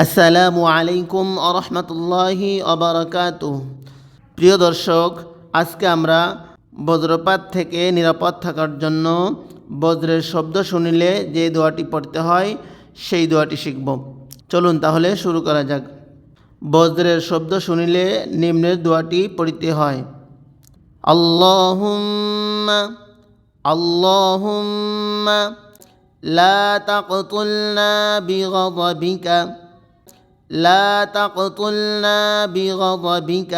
আসসালামু আলাইকুম ওয়া রাহমাতুল্লাহি ওয়া বারাকাতুহু। প্রিয় দর্শক, আজকে আমরা বজ্রপাত থেকে নিরাপদ থাকার জন্য বজ্রের শব্দ শুনিলে যে দোয়াটি পড়তে হয় সেই দোয়াটি শিখব। চলুন তাহলে শুরু করা যাক। বজ্রের শব্দ শুনিলে নিম্নের দোয়াটি পড়তে হয়। আল্লাহুম্মা আল্লাহুম্মা লা তাকতুলনা বিগযাবিকা لا تقتلنا بغضبك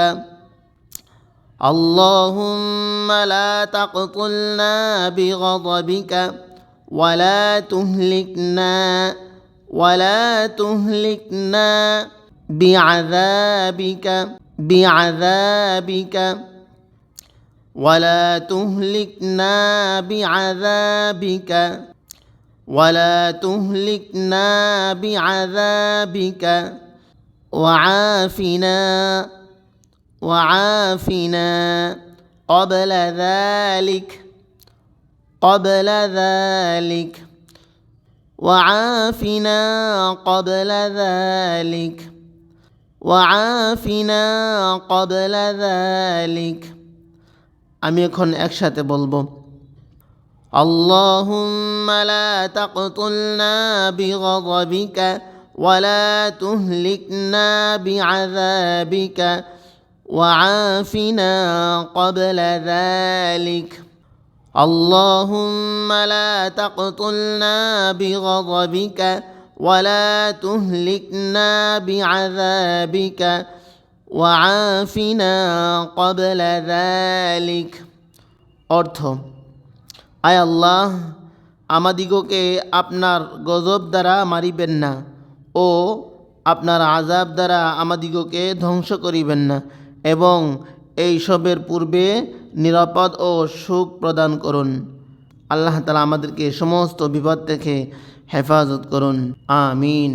اللهم لا تقتلنا بغضبك ولا تهلكنا بعذابك ولا تهلكنا بعذابك وعافنا قبل ذلك وعافنا قبل ذلك আমি এখন একসাথে বলবো। اللهم لا تقتلنا بغضبك ولا تهلكنا بعذابك وعافنا قبل ذلك اللهم لا تقتلنا بغضبك ولا تهلكنا بعذابك وعافنا قبل ذلك। অর্থ: আয় আল্লাহ, আমাদিগকে আপনার গজব দ্বারা মারিবেন না ও আপনার আযাব দ্বারা আমাদিগকে ধ্বংস করিবেন না, এবং এই সবের পূর্বে নিরাপদ ও সুখ প্রদান করুন। আল্লাহ তাআলা আমাদেরকে সমস্ত বিপদ থেকে হেফাজত করুন। আমিন।